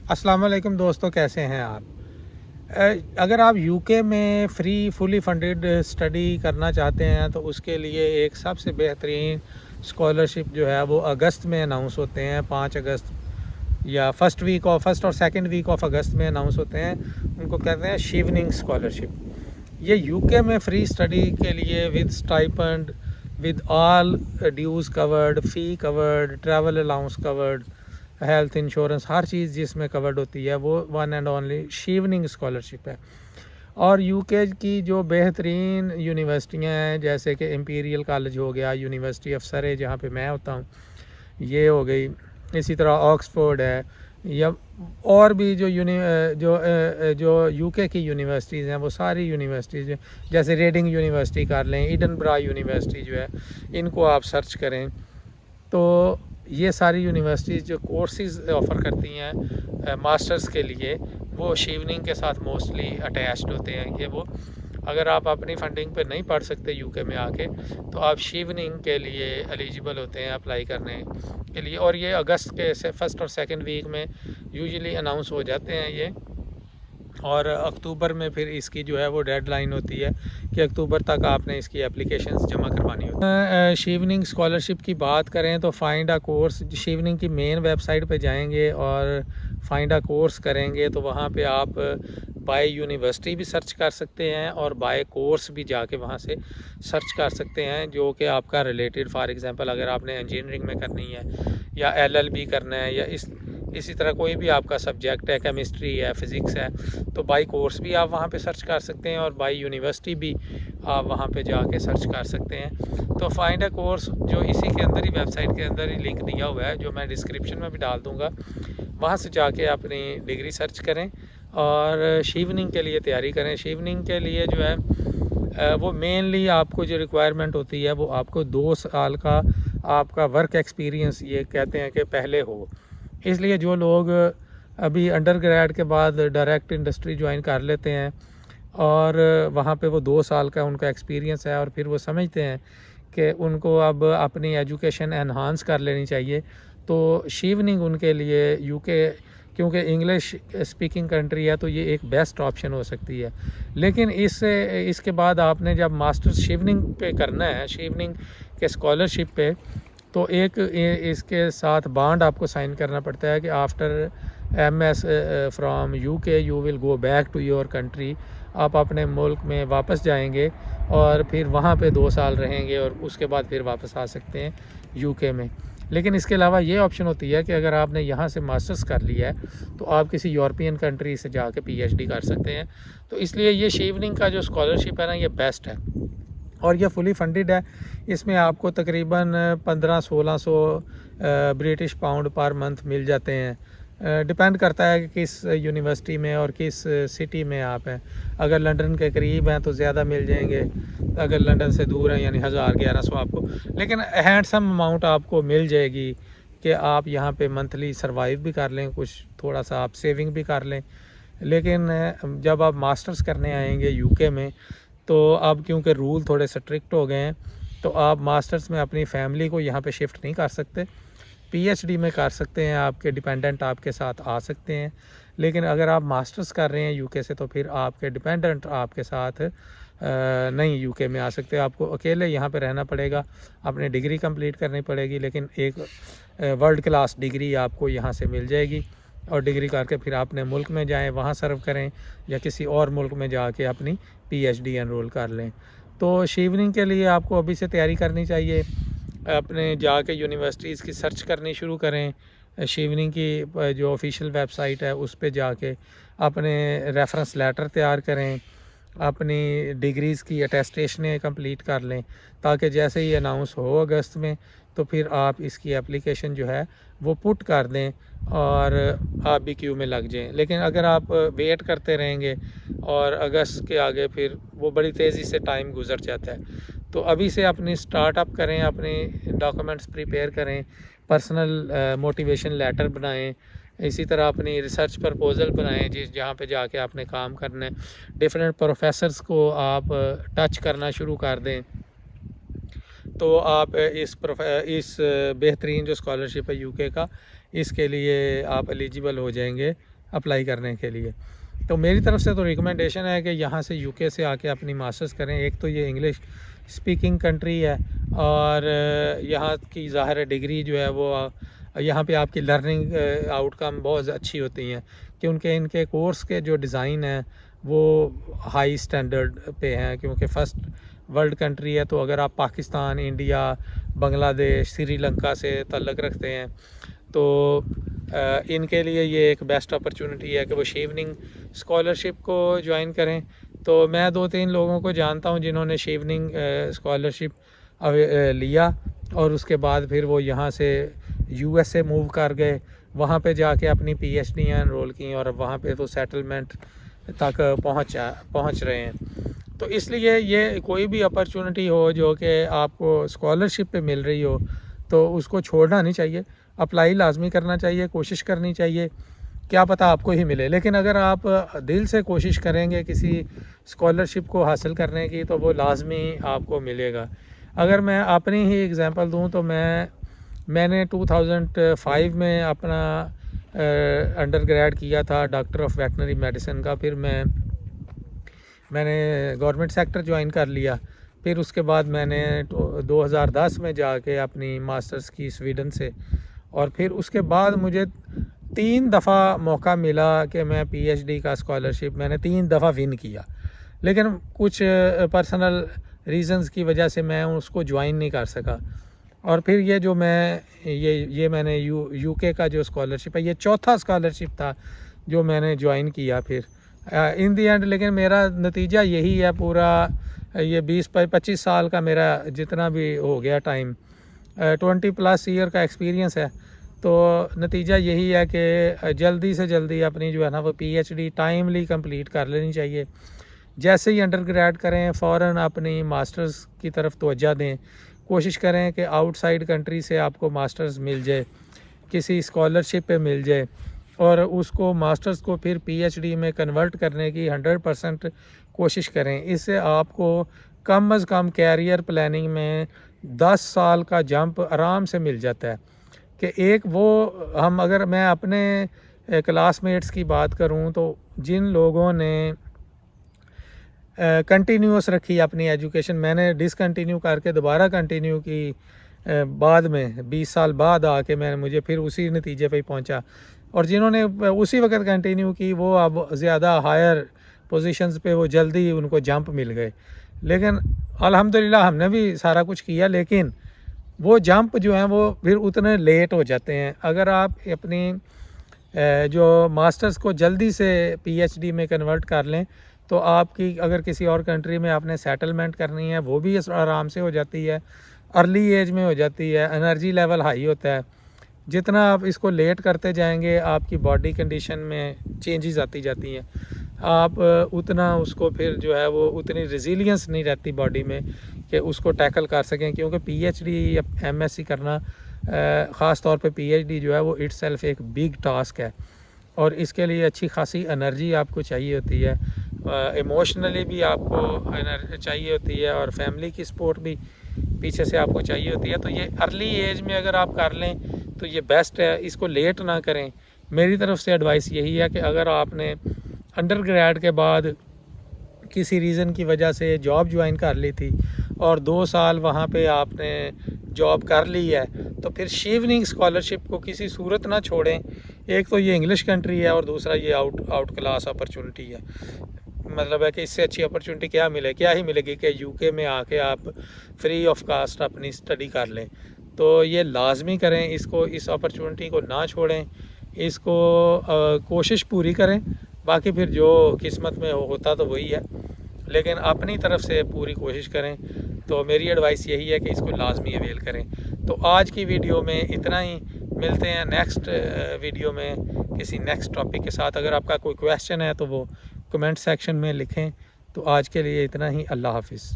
अस्सलाम वालेकुम दोस्तों, कैसे हैं आप? अगर आप यूके में फुली फंडेड स्टडी करना चाहते हैं तो उसके लिए एक सबसे बेहतरीन स्कॉलरशिप जो है वो अगस्त में अनाउंस होते हैं। 5 अगस्त या फर्स्ट और सेकंड वीक ऑफ अगस्त में अनाउंस होते हैं। उनको कहते हैं शिवनिंग स्कॉलरशिप। ये यूके में फ्री स्टडी के लिए with stipend, with all dues covered, fee covered, travel allowance covered, health insurance, हर चीज़ जिसमें कवर्ड होती है वो one and only Chevening scholarship है। और यूके की जो बेहतरीन यूनिवर्सिटियाँ हैं जैसे कि इम्पीरियल कॉलेज हो गया, यूनिवर्सिटी ऑफ सरे जहाँ पे मैं होता हूँ ये हो गई, इसी तरह ऑक्सफोर्ड है, या और भी जो यूके की यूनिवर्सिटीज़ हैं वो सारी यूनिवर्सिटीज़ जैसे रीडिंग यूनिवर्सिटी कर लें, एडिनबरा यूनिवर्सिटी जो है, इनको आप सर्च करें तो ये सारी यूनिवर्सिटीज़ जो कोर्सेज़ ऑफ़र करती हैं मास्टर्स के लिए वो शिवनिंग के साथ मोस्टली अटैच्ड होते हैं। कि वो अगर आप अपनी फंडिंग पे नहीं पढ़ सकते यूके में आके तो आप शिवनिंग के लिए एलिजिबल होते हैं अप्लाई करने के लिए। और ये अगस्त के फर्स्ट और सेकंड वीक में यूजुअली अनाउंस हो जाते हैं ये, और अक्टूबर में फिर इसकी जो है वो डेडलाइन होती है कि अक्टूबर तक आपने इसकी एप्लीकेशंस जमा करवानी होती है। शिवनिंग स्कॉलरशिप की बात करें तो फाइंड अ कोर्स, शिवनिंग की मेन वेबसाइट पे जाएंगे और फाइंड अ कोर्स करेंगे तो वहाँ पे आप बाय यूनिवर्सिटी भी सर्च कर सकते हैं और बाय कोर्स भी जाके वहाँ से सर्च कर सकते हैं जो कि आपका रिलेटेड। फॉर एग्ज़ाम्पल अगर आपने इंजीनियरिंग में करनी है या एलएलबी करना है या इसी तरह कोई भी आपका सब्जेक्ट है, केमिस्ट्री है, फ़िज़िक्स है, तो बाई कोर्स भी आप वहाँ पे सर्च कर सकते हैं और बाई यूनिवर्सिटी भी आप वहाँ पे जाके सर्च कर सकते हैं। तो फाइंड अ कोर्स जो इसी के अंदर ही, वेबसाइट के अंदर ही लिंक दिया हुआ है जो मैं डिस्क्रिप्शन में भी डाल दूँगा, वहाँ से जाके अपनी डिग्री सर्च करें और शिवनिंग के लिए तैयारी करें। शिवनिंग के लिए जो है वो मेनली आपको जो रिक्वायरमेंट होती है वो आपको 2 साल का आपका वर्क एक्सपीरियंस ये कहते हैं कि पहले हो। इसलिए जो लोग अभी अंडर ग्रेड के बाद डायरेक्ट इंडस्ट्री ज्वाइन कर लेते हैं और वहाँ पे वो 2 साल का उनका एक्सपीरियंस है और फिर वो समझते हैं कि उनको अब अपनी एजुकेशन एनहांस कर लेनी चाहिए, तो शिवनिंग उनके लिए यूके, क्योंकि इंग्लिश स्पीकिंग कंट्री है तो ये एक बेस्ट ऑप्शन हो सकती है। लेकिन इसके बाद आपने जब मास्टर्स शिवनिंग पे करना है, शिवनिंग के स्कॉलरशिप पे, तो इसके साथ बॉन्ड आपको साइन करना पड़ता है कि after MS from UK you will go back to your country. आप अपने मुल्क में वापस जाएंगे और फिर वहाँ पे 2 साल रहेंगे और उसके बाद फिर वापस आ सकते हैं यूके में। लेकिन इसके अलावा ये ऑप्शन होती है कि अगर आपने यहाँ से मास्टर्स कर लिया है तो आप किसी यूरोपियन कंट्री से जाके पीएचडी कर सकते हैं। तो इसलिए ये शिवनिंग का जो स्कॉलरशिप है ना, ये बेस्ट है और ये फुली फंडेड है। इसमें आपको तकरीबन 1500-1600 ब्रिटिश पाउंड पर मंथ मिल जाते हैं। डिपेंड करता है कि किस यूनिवर्सिटी में और किस सिटी में आप हैं। अगर लंदन के करीब हैं तो ज़्यादा मिल जाएंगे, अगर लंदन से दूर हैं यानी 1000-1100 आपको, लेकिन हैंडसम अमाउंट आपको मिल जाएगी कि आप यहाँ पे मंथली सरवाइव भी कर लें, कुछ थोड़ा सा आप सेविंग भी कर लें। लेकिन जब आप मास्टर्स करने आएंगे यूके में तो अब क्योंकि रूल थोड़े स्ट्रिक्ट हो गए हैं तो आप मास्टर्स में अपनी फैमिली को यहाँ पे शिफ्ट नहीं कर सकते। पीएचडी में कर सकते हैं, आपके डिपेंडेंट आपके साथ आ सकते हैं, लेकिन अगर आप मास्टर्स कर रहे हैं यूके से तो फिर आपके डिपेंडेंट आपके साथ नहीं यूके में आ सकते। आपको अकेले यहाँ पे रहना पड़ेगा, अपनी डिग्री कंप्लीट करनी पड़ेगी, लेकिन एक वर्ल्ड क्लास डिग्री आपको यहाँ से मिल जाएगी और डिग्री करके फिर अपने मुल्क में जाएं, वहाँ सर्व करें या किसी और मुल्क में जाके अपनी पीएचडी एनरोल कर लें। तो शिवनिंग के लिए आपको अभी से तैयारी करनी चाहिए, अपने जाके यूनिवर्सिटीज़ की सर्च करनी शुरू करें। शिवनिंग की जो ऑफिशियल वेबसाइट है उस पे जाके अपने रेफरेंस लेटर तैयार करें, अपनी डिग्रीज़ की अटेस्टेशनें कंप्लीट कर लें ताकि जैसे ही अनाउंस हो अगस्त में तो फिर आप इसकी एप्लीकेशन जो है वो पुट कर दें और आप भी क्यू में लग जाएं। लेकिन अगर आप वेट करते रहेंगे और अगस्त के आगे फिर वो बड़ी तेज़ी से टाइम गुजर जाता है, तो अभी से अपनी स्टार्टअप करें, अपने डॉक्यूमेंट्स प्रिपेयर करें, पर्सनल मोटिवेशन लेटर बनाएं, इसी तरह अपनी रिसर्च प्रपोज़ल बनाएं जहाँ पे जाके आपने काम करना है। डिफरेंट प्रोफेसर्स को आप टच करना शुरू कर दें तो आप इस बेहतरीन जो स्कॉलरशिप है यूके का, इसके लिए आप एलिजिबल हो जाएंगे अप्लाई करने के लिए। तो मेरी तरफ से तो रिकमेंडेशन है कि यहाँ से यूके से आके अपनी मास्टर्स करें। एक तो ये इंग्लिश स्पीकिंग कंट्री है और यहाँ की ज़ाहिर डिग्री जो है वो यहाँ पे आपकी लर्निंग आउटकम बहुत अच्छी होती हैं कि इनके कोर्स के जो डिज़ाइन हैं वो हाई स्टैंडर्ड पे हैं, क्योंकि फ़र्स्ट वर्ल्ड कंट्री है। तो अगर आप पाकिस्तान, इंडिया, बांग्लादेश, श्रीलंका से तल्लक़ रखते हैं तो इनके लिए ये एक बेस्ट अपॉर्चुनिटी है कि वो शेवनिंग स्कॉलरशिप को ज्वाइन करें। तो मैं 2-3 लोगों को जानता हूँ जिन्होंने शेवनिंग स्कॉलरशिप लिया और उसके बाद फिर वो यहाँ से यूएसए मूव कर गए, वहाँ पे जाके अपनी पीएचडी एनरोल की और अब वहाँ पे तो सेटलमेंट तक पहुँच रहे हैं। तो इसलिए ये कोई भी अपॉर्चुनिटी हो जो कि आपको स्कॉलरशिप पे मिल रही हो तो उसको छोड़ना नहीं चाहिए, अप्लाई लाजमी करना चाहिए, कोशिश करनी चाहिए, क्या पता आपको ही मिले। लेकिन अगर आप दिल से कोशिश करेंगे किसी स्कॉलरशिप को हासिल करने की तो वो लाजमी आपको मिलेगा। अगर मैं अपनी ही एग्ज़ाम्पल दूं तो मैंने 2005 में अपना अंडर ग्रेड किया था डॉक्टर ऑफ वेटनरी मेडिसिन का। फिर मैंने गवर्नमेंट सेक्टर ज्वाइन कर लिया। फिर उसके बाद मैंने 2010 में जाके अपनी मास्टर्स की स्वीडन से, और फिर उसके बाद मुझे 3 दफ़ा मौका मिला कि मैं पीएचडी का स्कॉलरशिप मैंने 3 दफ़ा विन किया, लेकिन कुछ पर्सनल रीज़न्स की वजह से मैं उसको ज्वाइन नहीं कर सका। और फिर ये जो मैंने यूके का जो स्कॉलरशिप है, ये चौथा स्कॉलरशिप था जो मैंने ज्वाइन किया फिर इन दी एंड। लेकिन मेरा नतीजा यही है, पूरा ये 20-25 साल का मेरा जितना भी हो गया टाइम, 20+ ईयर का एक्सपीरियंस है, तो नतीजा यही है कि जल्दी से जल्दी अपनी जो है ना वो पीएचडी टाइमली कंप्लीट कर लेनी चाहिए। जैसे ही अंडर ग्रेड करें फ़ौरन अपनी मास्टर्स की तरफ तवज्जो दें, कोशिश करें कि आउटसाइड कंट्री से आपको मास्टर्स मिल जाए, किसी स्कॉलरशिप पे मिल जाए, और उसको मास्टर्स को फिर पीएचडी में कन्वर्ट करने की 100% कोशिश करें। इससे आपको कम अज़ कम कैरियर प्लानिंग में 10 साल का जंप आराम से मिल जाता है। कि एक वो अगर मैं अपने क्लासमेट्स की बात करूं तो जिन लोगों ने कंटिन्यूस रखी अपनी एजुकेशन, मैंने डिसकंटिन्यू करके दोबारा कंटिन्यू की बाद में 20 साल बाद आके मुझे फिर उसी नतीजे पे पहुंचा, और जिन्होंने उसी वक्त कंटिन्यू की वो अब ज़्यादा हायर पोजीशंस पे वो जल्दी उनको जंप मिल गए। लेकिन अल्हम्दुलिल्लाह हमने भी सारा कुछ किया, लेकिन वो जंप जो हैं वो फिर उतने लेट हो जाते हैं। अगर आप अपनी जो मास्टर्स को जल्दी से पीएचडी में कन्वर्ट कर लें तो आपकी अगर किसी और कंट्री में आपने सेटलमेंट करनी है वो भी आराम से हो जाती है, अर्ली एज में हो जाती है, एनर्जी लेवल हाई होता है। जितना आप इसको लेट करते जाएंगे आपकी बॉडी कंडीशन में चेंजेस आती जाती हैं, आप उतना उसको फिर जो है वो उतनी रेजिलियंस नहीं रहती बॉडी में कि उसको टैकल कर सकें। क्योंकि पीएचडी या एमएससी करना, ख़ास तौर पे पीएचडी जो है वो इटसेल्फ एक बिग टास्क है, और इसके लिए अच्छी खासी एनर्जी आपको चाहिए होती है, इमोशनली भी आपको एनर्जी चाहिए होती है, और फैमिली की सपोर्ट भी पीछे से आपको चाहिए होती है। तो ये अर्ली एज में अगर आप कर लें तो ये बेस्ट है, इसको लेट ना करें। मेरी तरफ से एडवाइस यही है कि अगर आपने अंडर ग्रेड के बाद किसी रीज़न की वजह से जॉब ज्वाइन कर ली थी और 2 साल वहाँ पे आपने जॉब कर ली है, तो फिर शेवनिंग स्कॉलरशिप को किसी सूरत ना छोड़ें। एक तो ये इंग्लिश कंट्री है और दूसरा ये आउट क्लास अपॉर्चुनिटी है। मतलब है कि इससे अच्छी अपॉर्चुनिटी क्या ही मिलेगी कि यूके में आके आप फ्री ऑफ कास्ट अपनी स्टडी कर लें। तो ये लाजमी करें, इस अपॉर्चुनिटी को ना छोड़ें, इसको कोशिश पूरी करें। बाकी फिर जो किस्मत में होता तो वही है, लेकिन अपनी तरफ से पूरी कोशिश करें। तो मेरी एडवाइस यही है कि इसको लाजमी अवेल करें। तो आज की वीडियो में इतना ही, मिलते हैं नेक्स्ट वीडियो में किसी नेक्स्ट टॉपिक के साथ। अगर आपका कोई क्वेश्चन है तो वो कमेंट सेक्शन में लिखें। तो आज के लिए इतना ही, अल्लाह हाफिज़।